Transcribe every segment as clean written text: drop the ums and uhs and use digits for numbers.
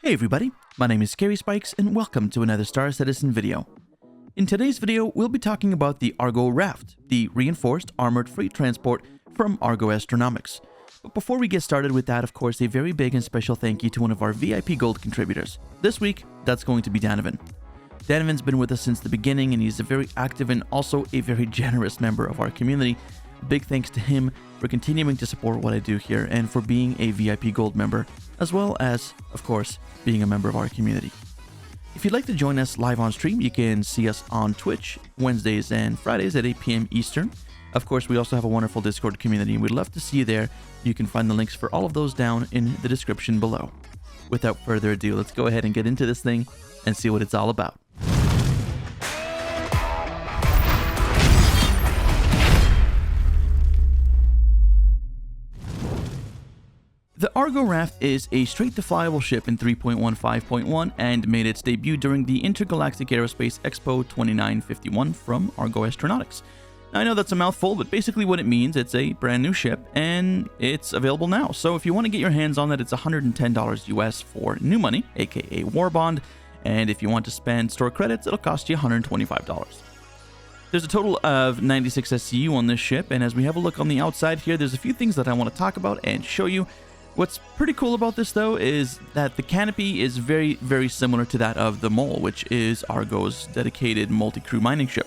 Hey everybody, my name is Scary Spikes and welcome to another Star Citizen video. In today's video, we'll be talking about the Argo RAFT, the reinforced armored freight transport from Argo Astronomics. But before we get started with that, of course, a very big and special thank you to one of our VIP Gold contributors. This week, that's going to be Donovan. Donovan's been with us since the beginning and he's a very active and also a very generous member of our community. Big thanks to him for continuing to support what I do here and for being a VIP Gold member, as well as, of course, being a member of our community. If you'd like to join us live on stream, you can see us on Twitch Wednesdays and Fridays at 8 p.m. Eastern. Of course, we also have a wonderful Discord community and we'd love to see you there. You can find the links for all of those down in the description below. Without further ado, let's go ahead and get into this thing and see what it's all about. The Argo RAFT is a straight-to-flyable ship in 3.15.1 and made its debut during the Intergalactic Aerospace Expo 2951 from Argo Astronautics. Now, I know that's a mouthful, but basically what it means, it's a brand new ship and it's available now. So if you want to get your hands on that, it's $110 US for new money, aka War Bond, and if you want to spend store credits, it'll cost you $125. There's a total of 96 SCU on this ship, and as we have a look on the outside here, there's a few things that I want to talk about and show you. What's pretty cool about this, though, is that the canopy is very, very similar to that of the Mole, which is Argo's dedicated multi-crew mining ship.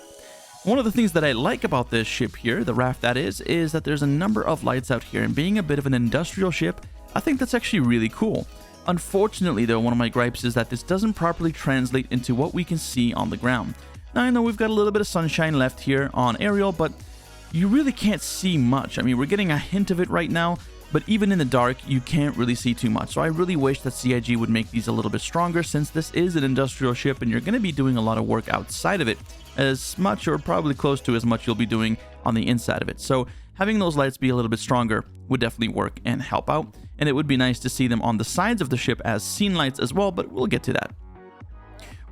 One of the things that I like about this ship here, the RAFT that is that there's a number of lights out here, and being a bit of an industrial ship, I think that's actually really cool. Unfortunately, though, one of my gripes is that this doesn't properly translate into what we can see on the ground. Now, I know we've got a little bit of sunshine left here on aerial, but you really can't see much. I mean, we're getting a hint of it right now, but even in the dark, you can't really see too much. So I really wish that CIG would make these a little bit stronger, since this is an industrial ship and you're going to be doing a lot of work outside of it, as much or probably close to as much you'll be doing on the inside of it. So having those lights be a little bit stronger would definitely work and help out. And it would be nice to see them on the sides of the ship as scene lights as well, but we'll get to that.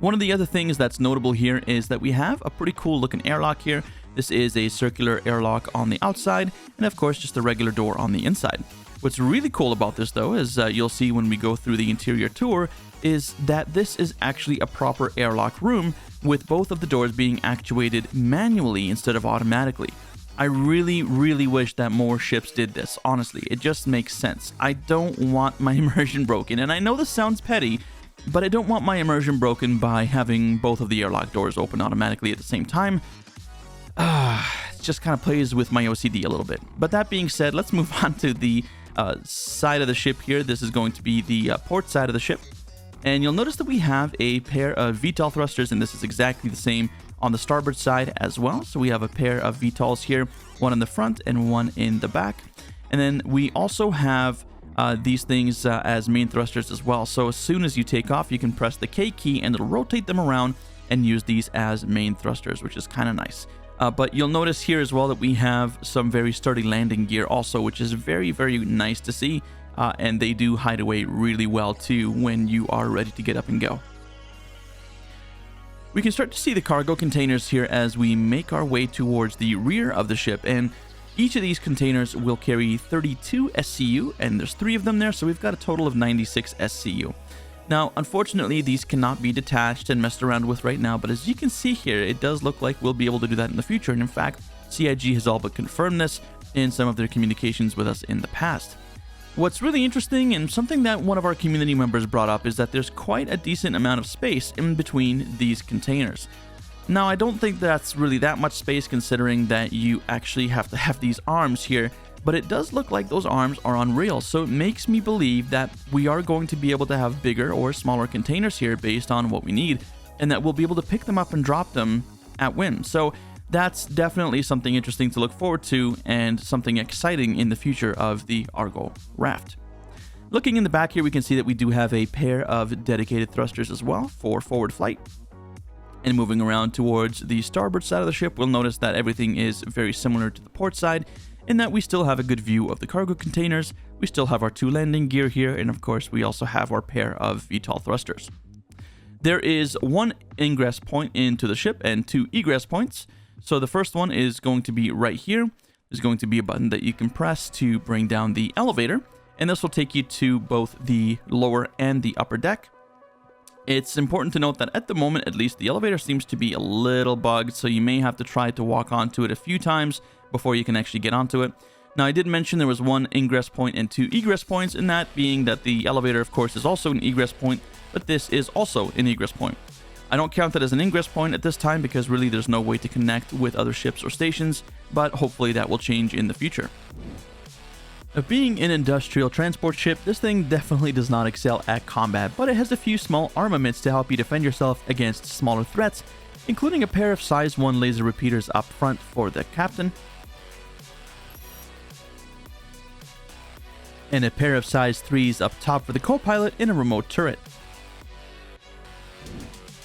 One of the other things that's notable here is that we have a pretty cool looking airlock here. This is a circular airlock on the outside, and of course just a regular door on the inside. What's really cool about this, though, is you'll see when we go through the interior tour, is that this is actually a proper airlock room with both of the doors being actuated manually instead of automatically. I really, really wish that more ships did this, honestly. It just makes sense. I don't want my immersion broken, and I know this sounds petty, but I don't want my immersion broken by having both of the airlock doors open automatically at the same time. It just kind of plays with my OCD a little bit. But that being said, let's move on to the side of the ship here. This is going to be the port side of the ship. And you'll notice that we have a pair of VTOL thrusters, and this is exactly the same on the starboard side as well. So we have a pair of VTOLs here, one in the front and one in the back. And then we also have these things as main thrusters as well. So as soon as you take off, you can press the K key and it'll rotate them around and use these as main thrusters, which is kind of nice. But you'll notice here as well that we have some very sturdy landing gear also, which is very, very nice to see. And they do hide away really well too when you are ready to get up and go. We can start to see the cargo containers here as we make our way towards the rear of the ship, and each of these containers will carry 32 SCU, and there's 3 of them there, so we've got a total of 96 SCU. Now, unfortunately, these cannot be detached and messed around with right now, but as you can see here, it does look like we'll be able to do that in the future, and in fact, CIG has all but confirmed this in some of their communications with us in the past. What's really interesting, and something that one of our community members brought up, is that there's quite a decent amount of space in between these containers. Now, I don't think that's really that much space considering that you actually have to have these arms here, but it does look like those arms are on rails, so it makes me believe that we are going to be able to have bigger or smaller containers here based on what we need, and that we'll be able to pick them up and drop them at whim. So that's definitely something interesting to look forward to and something exciting in the future of the Argo RAFT. Looking in the back here, we can see that we do have a pair of dedicated thrusters as well for forward flight. And moving around towards the starboard side of the ship, we'll notice that everything is very similar to the port side, in that we still have a good view of the cargo containers, we still have our 2 landing gear here, and of course we also have our pair of VTOL thrusters. There is 1 ingress point into the ship and 2 egress points. So the first one is going to be right here. There's going to be a button that you can press to bring down the elevator, and this will take you to both the lower and the upper deck. It's important to note that at the moment, at least, the elevator seems to be a little bugged, so you may have to try to walk onto it a few times before you can actually get onto it. Now, I did mention there was one ingress point and 2 egress points, and that being that the elevator, of course, is also an egress point, but this is also an egress point. I don't count that as an ingress point at this time because really there's no way to connect with other ships or stations, but hopefully that will change in the future. Being an industrial transport ship, this thing definitely does not excel at combat, but it has a few small armaments to help you defend yourself against smaller threats, including a pair of size 1 laser repeaters up front for the captain, and a pair of size 3s up top for the co-pilot in a remote turret.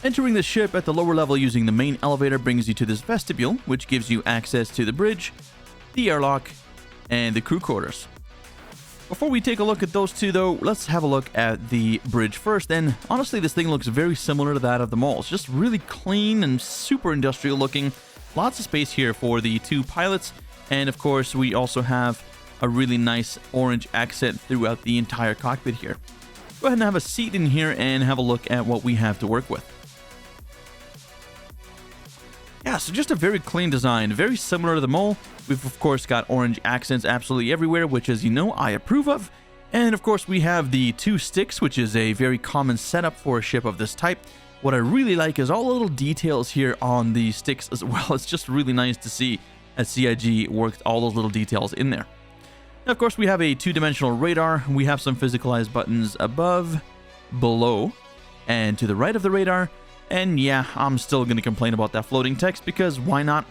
Entering the ship at the lower level using the main elevator brings you to this vestibule, which gives you access to the bridge, the airlock, and the crew quarters. Before we take a look at those two though, let's have a look at the bridge first, and honestly this thing looks very similar to that of the mall. It's just really clean and super industrial looking. Lots of space here for the 2 pilots, and of course we also have a really nice orange accent throughout the entire cockpit here. Go ahead and have a seat in here and have a look at what we have to work with. Yeah, so just a very clean design, very similar to the mole. We've of course got orange accents absolutely everywhere, which, as you know, I approve of. And of course we have the 2 sticks, which is a very common setup for a ship of this type. What I really like is all the little details here on the sticks as well. It's just really nice to see as CIG worked all those little details in there. Now, of course, we have a 2-dimensional radar. We have some physicalized buttons above, below, and to the right of the radar. And yeah, I'm still going to complain about that floating text because why not?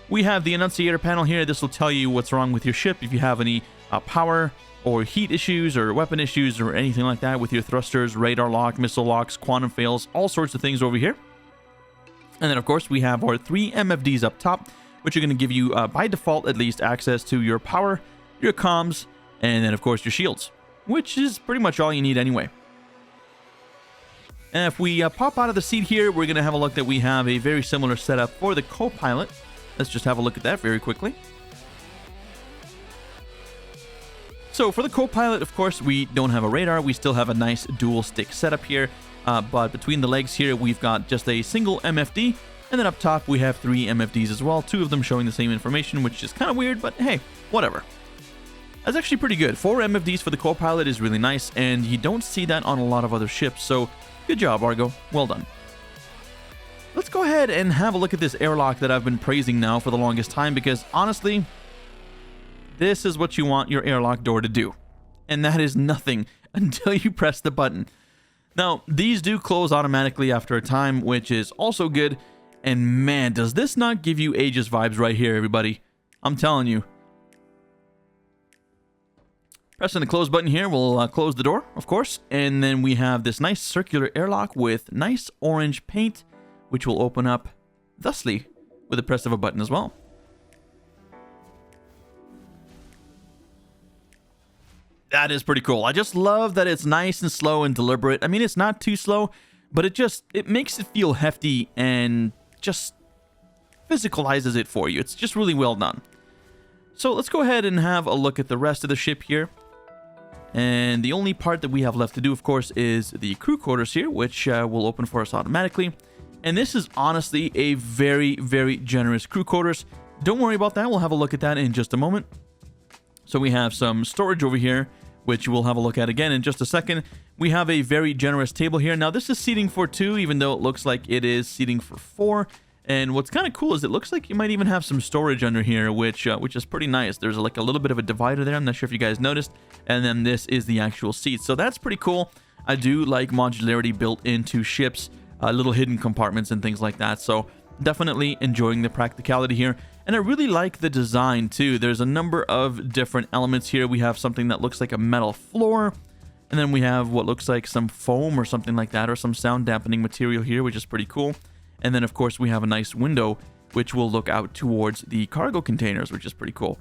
We have the annunciator panel here. This will tell you what's wrong with your ship if you have any power or heat issues or weapon issues or anything like that with your thrusters, radar lock, missile locks, quantum fails, all sorts of things over here. And then, of course, we have our 3 MFDs up top, which are going to give you, by default at least, access to your power, your comms, and then, of course, your shields, which is pretty much all you need anyway. And if we pop out of the seat here, we're going to have a look that we have a very similar setup for the co-pilot. Let's just have a look at that very quickly. So for the co-pilot, of course, we don't have a radar. We still have a nice dual stick setup here. But between the legs here, we've got just a single MFD. And then up top, we have 3 MFDs as well. 2 of them showing the same information, which is kind of weird, but hey, whatever. That's actually pretty good. 4 MFDs for the co-pilot is really nice, and you don't see that on a lot of other ships. So good job, Argo. Well done. Let's go ahead and have a look at this airlock that I've been praising now for the longest time, because honestly, this is what you want your airlock door to do. And that is nothing until you press the button. Now, these do close automatically after a time, which is also good. And man, does this not give you Aegis vibes right here, everybody. I'm telling you. Pressing the close button here will close the door, of course. And then we have this nice circular airlock with nice orange paint, which will open up thusly with the press of a button as well. That is pretty cool. I just love that it's nice and slow and deliberate. I mean, it's not too slow, but it makes it feel hefty and just physicalizes it for you. It's just really well done. So let's go ahead and have a look at the rest of the ship here. And the only part that we have left to do, of course, is the crew quarters here, which will open for us automatically. And this is honestly a very, very generous crew quarters. Don't worry about that. We'll have a look at that in just a moment. So we have some storage over here, which we'll have a look at again in just a second. We have a very generous table here. Now, this is seating for 2, even though it looks like it is seating for 4. And what's kind of cool is it looks like you might even have some storage under here, which is pretty nice. There's like a little bit of a divider there. I'm not sure if you guys noticed. And then this is the actual seat. So that's pretty cool. I do like modularity built into ships, little hidden compartments and things like that. So definitely enjoying the practicality here. And I really like the design too. There's a number of different elements here. We have something that looks like a metal floor. And then we have what looks like some foam or something like that, or some sound dampening material here, which is pretty cool. And then, of course, we have a nice window, which will look out towards the cargo containers, which is pretty cool.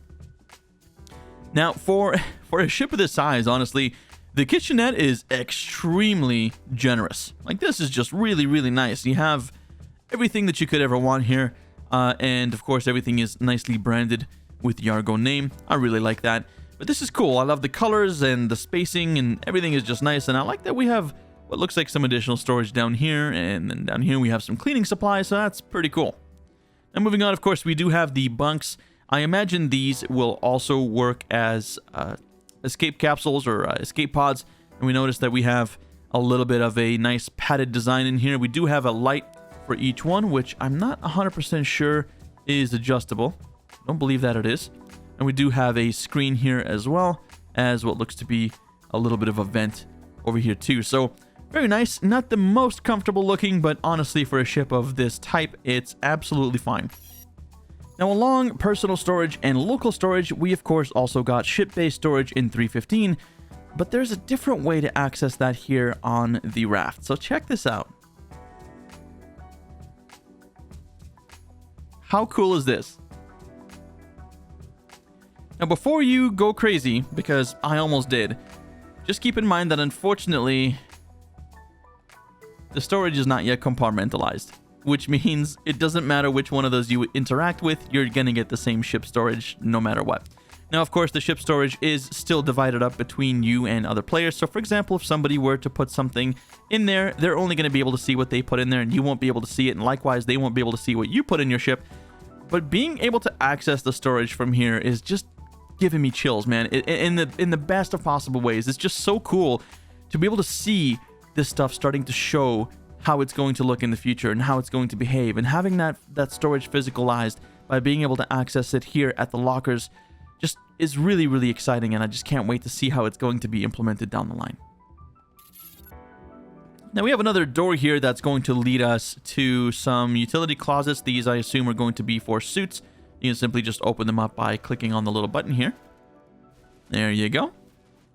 Now, for a ship of this size, honestly, the kitchenette is extremely generous. Like, this is just really, really nice. You have everything that you could ever want here. And, of course, everything is nicely branded with the Argo name. I really like that. But this is cool. I love the colors and the spacing, and everything is just nice. And I like that we have what looks like some additional storage down here, and then down here we have some cleaning supplies, so that's pretty cool. And moving on, of course, we do have the bunks. I imagine these will also work as escape capsules or escape pods. And we notice that we have a little bit of a nice padded design in here. We do have a light for each one, which I'm not 100% sure is adjustable. I don't believe that it is. And we do have a screen here as well as what looks to be a little bit of a vent over here too. So very nice. Not the most comfortable looking, but honestly for a ship of this type, it's absolutely fine. Now, along personal storage and local storage, we of course also got ship-based storage in 3.15, but there's a different way to access that here on the raft. So check this out. How cool is this? Now, before you go crazy, because I almost did, just keep in mind that unfortunately, the storage is not yet compartmentalized, which means it doesn't matter which one of those you interact with, you're going to get the same ship storage no matter what. Now, of course, the ship storage is still divided up between you and other players. So, for example, if somebody were to put something in there, they're only going to be able to see what they put in there, and you won't be able to see it. And likewise, they won't be able to see what you put in your ship. But being able to access the storage from here is just giving me chills, man. In the best of possible ways. It's just so cool to be able to see this stuff starting to show how it's going to look in the future and how it's going to behave, and having that storage physicalized by being able to access it here at the lockers just is really, really exciting, and I just can't wait to see how it's going to be implemented down the line. Now we have another door here that's going to lead us to some utility closets. These I assume are going to be for suits. You can simply just open them up by clicking on the little button here. There you go.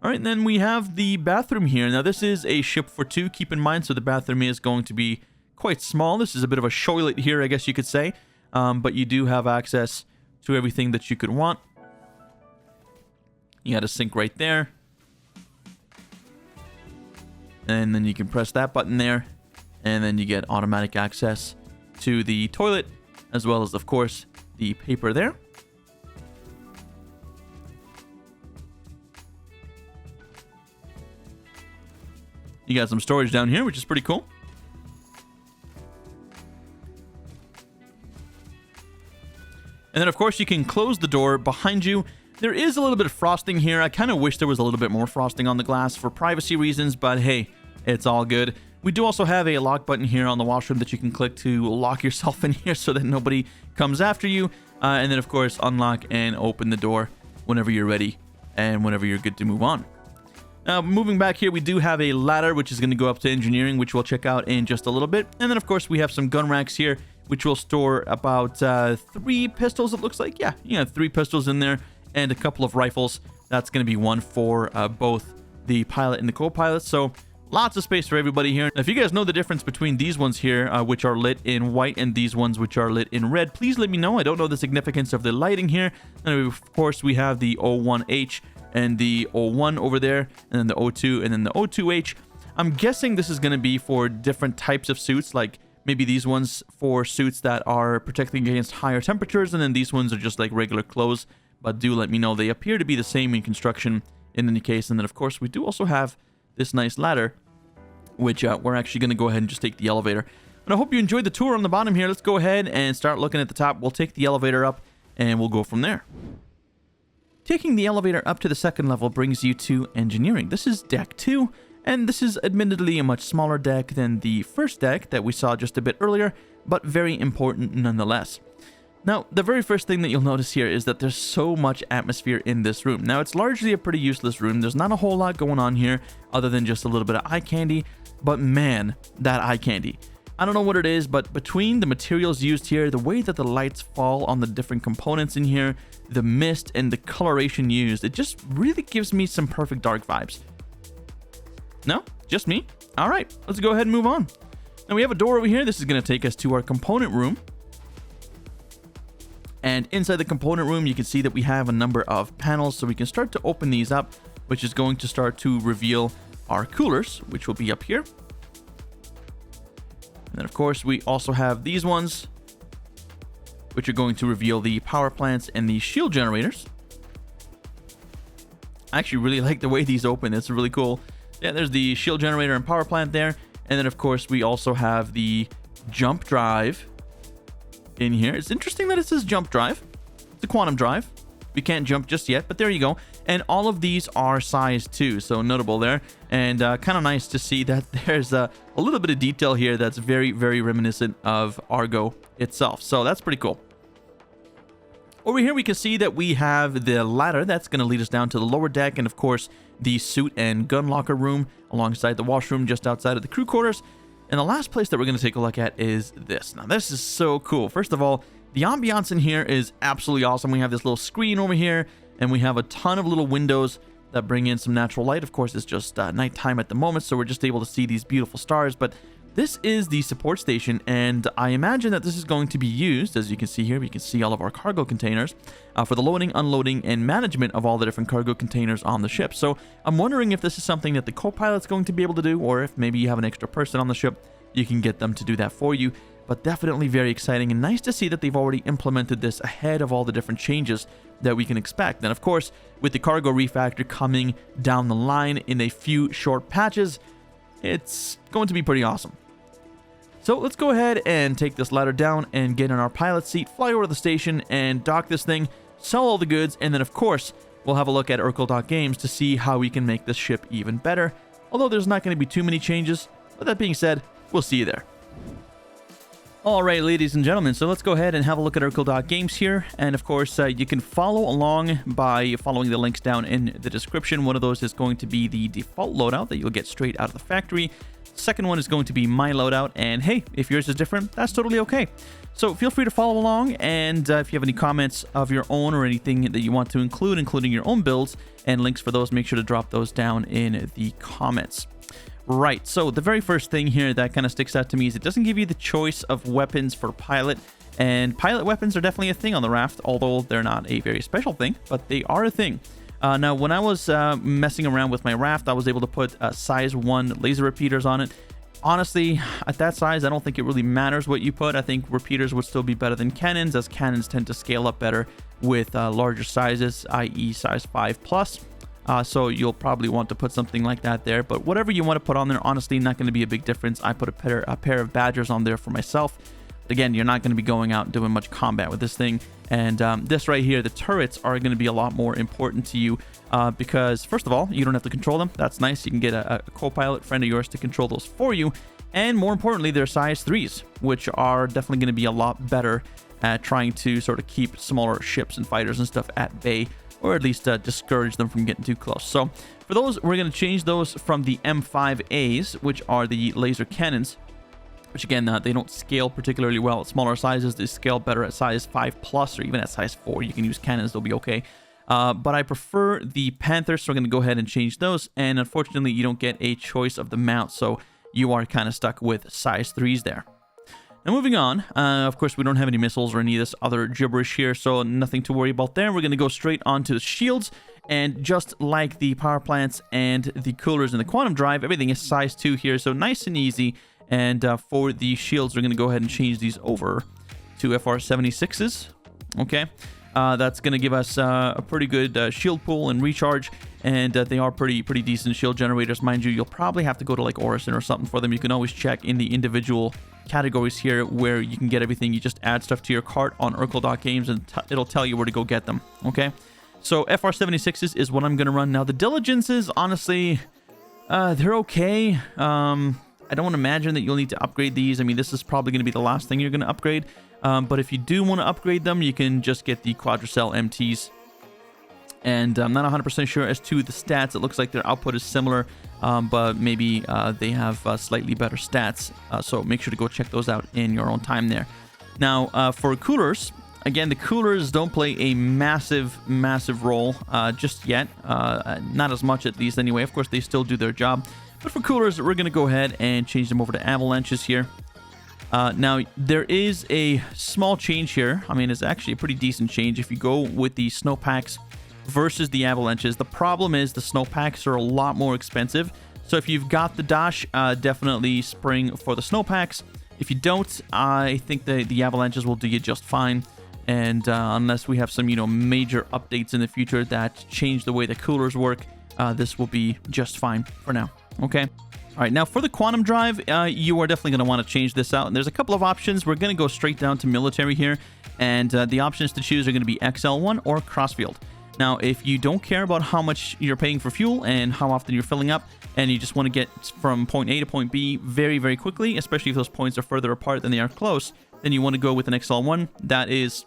All right, and then we have the bathroom here. Now, this is a ship for two, keep in mind, so the bathroom is going to be quite small. This is a bit of a shoilet here, I guess you could say, but you do have access to everything that you could want. You got a sink right there. And then you can press that button there, and then you get automatic access to the toilet, as well as, of course, the paper there. You got some storage down here, which is pretty cool. And then, of course, you can close the door behind you. There is a little bit of frosting here. I kind of wish there was a little bit more frosting on the glass for privacy reasons, but hey, it's all good. We do also have a lock button here on the washroom that you can click to lock yourself in here so that nobody comes after you. And then, of course, unlock and open the door whenever you're ready and whenever you're good to move on. Now, moving back here, we do have a ladder, which is going to go up to engineering, which we'll check out in just a little bit. And then, of course, we have some gun racks here, which will store about 3 pistols, it looks like. Yeah, 3 pistols in there and a couple of rifles. That's going to be one for both the pilot and the co-pilot. So lots of space for everybody here. Now, if you guys know the difference between these ones here, which are lit in white, and these ones which are lit in red, please let me know. I don't know the significance of the lighting here. And of course, we have the O1H and the O1 over there, and then the O2 and then the O2H. I'm guessing this is going to be for different types of suits, like maybe these ones for suits that are protecting against higher temperatures, and then these ones are just like regular clothes. But do let me know. They appear to be the same in construction in any case. And then, of course, we do also have this nice ladder, which we're actually going to go ahead and just take the elevator. But I hope you enjoyed the tour on the bottom here. Let's go ahead and start looking at the top. We'll take the elevator up, and we'll go from there. Taking the elevator up to the second level brings you to engineering. This is deck 2, and this is admittedly a much smaller deck than the first deck that we saw just a bit earlier, but very important nonetheless. Now, the very first thing that you'll notice here is that there's so much atmosphere in this room. Now, it's largely a pretty useless room. There's not a whole lot going on here other than just a little bit of eye candy, but man, that eye candy. I don't know what it is, but between the materials used here, the way that the lights fall on the different components in here, the mist and the coloration used, it just really gives me some perfect dark vibes. No? Just me? All right, let's go ahead and move on. Now we have a door over here. This is going to take us to our component room. And inside the component room, you can see that we have a number of panels, so we can start to open these up, which is going to start to reveal our coolers, which will be up here. And then, of course, we also have these ones, which are going to reveal the power plants and the shield generators. I actually really like the way these open. It's really cool. Yeah, there's the shield generator and power plant there. And then, of course, we also have the jump drive in here. It's interesting that it says jump drive. It's a quantum drive. We can't jump just yet, but there you go. And all of these are size 2, so notable there. And kind of nice to see that there's a little bit of detail here that's very, very reminiscent of Argo itself. So that's pretty cool. Over here, we can see that we have the ladder that's going to lead us down to the lower deck, and of course, the suit and gun locker room alongside the washroom just outside of the crew quarters. And the last place that we're going to take a look at is this. Now, this is so cool. First of all, the ambiance in here is absolutely awesome. We have this little screen over here, and we have a ton of little windows that bring in some natural light. Of course, it's just nighttime at the moment, so we're just able to see these beautiful stars. But this is the support station, and I imagine that this is going to be used, as you can see here, we can see all of our cargo containers, for the loading, unloading, and management of all the different cargo containers on the ship. So I'm wondering if this is something that the co-pilot's going to be able to do, or if maybe you have an extra person on the ship, you can get them to do that for you. But definitely very exciting, and nice to see that they've already implemented this ahead of all the different changes that we can expect. And of course, with the cargo refactor coming down the line in a few short patches, it's going to be pretty awesome. So let's go ahead and take this ladder down and get in our pilot seat, fly over to the station and dock this thing, sell all the goods, and then of course, we'll have a look at Games to see how we can make this ship even better. Although there's not going to be too many changes, but that being said, we'll see you there. Alright, ladies and gentlemen, so let's go ahead and have a look at Games here. And of course, you can follow along by following the links down in the description. One of those is going to be the default loadout that you'll get straight out of the factory. Second one is going to be my loadout, and hey, if yours is different, that's totally okay. So feel free to follow along, and if you have any comments of your own or anything that you want to include, including your own builds and links for those, make sure to drop those down in the comments. Right, so the very first thing here that kind of sticks out to me is it doesn't give you the choice of weapons for pilot, and pilot weapons are definitely a thing on the raft, although they're not a very special thing, but they are a thing. Now, when I was messing around with my raft, I was able to put size 1 laser repeaters on it. Honestly, at that size, I don't think it really matters what you put. I think repeaters would still be better than cannons, as cannons tend to scale up better with larger sizes, i.e. size 5+. So you'll probably want to put something like that there. But whatever you want to put on there, honestly, not going to be a big difference. I put a pair of Badgers on there for myself. Again, you're not going to be going out and doing much combat with this thing. And this right here, the turrets are going to be a lot more important to you because, first of all, you don't have to control them. That's nice. You can get a co-pilot friend of yours to control those for you. And more importantly, they're size 3s, which are definitely going to be a lot better at trying to sort of keep smaller ships and fighters and stuff at bay, or at least discourage them from getting too close. So for those, we're going to change those from the M5As, which are the laser cannons, which again, they don't scale particularly well at smaller sizes. They scale better at size 5+, or even at size 4. You can use cannons, they'll be okay. But I prefer the Panthers, so we're going to go ahead and change those. And unfortunately, you don't get a choice of the mount, so you are kind of stuck with size 3s there. Now moving on, of course, we don't have any missiles or any of this other gibberish here, so nothing to worry about there. We're going to go straight onto the shields, and just like the power plants and the coolers and the quantum drive, everything is size 2 here, so nice and easy. And for the shields, we're going to go ahead and change these over to FR76s. Okay, that's going to give us a pretty good shield pool and recharge, and they are pretty decent shield generators. Mind you, you'll probably have to go to like Orison or something for them. You can always check in the individual categories here where you can get everything. You just add stuff to your cart on Games, and it'll tell you where to go get them. Okay, so FR76s is what I'm going to run. Now, the Diligences, honestly, they're okay. I don't imagine that you'll need to upgrade these. I mean, this is probably going to be the last thing you're going to upgrade. But if you do want to upgrade them, you can just get the Quadracell MTs. And I'm not 100% sure as to the stats. It looks like their output is similar, but maybe they have slightly better stats. So make sure to go check those out in your own time there. Now, for coolers, again, the coolers don't play a massive role just yet. Not as much, at least, anyway. Of course, they still do their job. But for coolers, we're going to go ahead and change them over to avalanches here. Now, there is a small change here. I mean, it's actually a pretty decent change if you go with the snowpacks versus the avalanches. The problem is the snowpacks are a lot more expensive. So if you've got the dash, definitely spring for the snowpacks. If you don't, I think the avalanches will do you just fine. And unless we have some, major updates in the future that change the way the coolers work, this will be just fine for now. Okay. All right, now for the quantum drive, you are definitely going to want to change this out. And there's a couple of options. We're going to go straight down to military here. And the options to choose are going to be XL1 or Crossfield. Now, if you don't care about how much you're paying for fuel and how often you're filling up, and you just want to get from point A to point B very, very quickly, especially if those points are further apart than they are close, then you want to go with an XL1. That is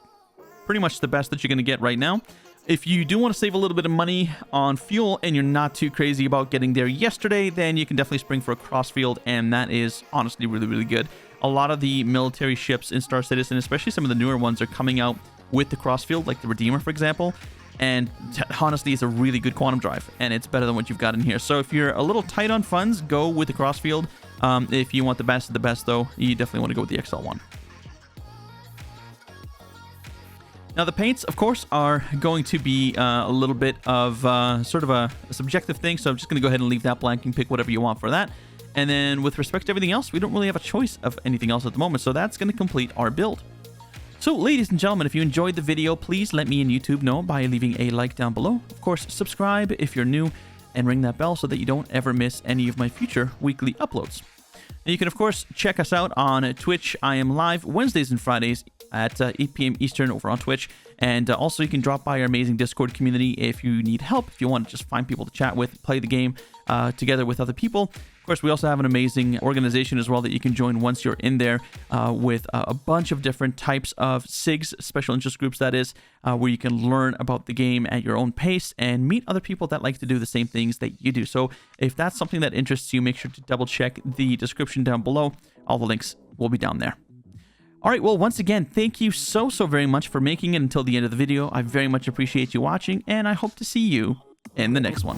pretty much the best that you're going to get right now. If you do want to save a little bit of money on fuel and you're not too crazy about getting there yesterday, then you can definitely spring for a Crossfield, and that is honestly really, really good. A lot of the military ships in Star Citizen, especially some of the newer ones, are coming out with the Crossfield, like the Redeemer, for example. And honestly, it's a really good quantum drive, and it's better than what you've got in here. So if you're a little tight on funds, go with the Crossfield. If you want the best of the best, though, you definitely want to go with the XL1. Now, the paints, of course, are going to be a little bit of sort of a subjective thing, so I'm just going to go ahead and leave that blank and pick whatever you want for that. And then with respect to everything else, we don't really have a choice of anything else at the moment, so that's going to complete our build. So, ladies and gentlemen, if you enjoyed the video, please let me and YouTube know by leaving a like down below. Of course, subscribe if you're new, and ring that bell so that you don't ever miss any of my future weekly uploads. Now, you can, of course, check us out on Twitch. I am live Wednesdays and Fridays at 8 p.m. Eastern over on Twitch. And also, you can drop by our amazing Discord community if you need help, if you want to just find people to chat with, play the game together with other people. Of course, we also have an amazing organization as well that you can join once you're in there with a bunch of different types of SIGs, special interest groups, that is, where you can learn about the game at your own pace and meet other people that like to do the same things that you do. So if that's something that interests you, make sure to double check the description down below. All the links will be down there. All right, well, once again, thank you so very much for making it until the end of the video. I very much appreciate you watching, and I hope to see you in the next one.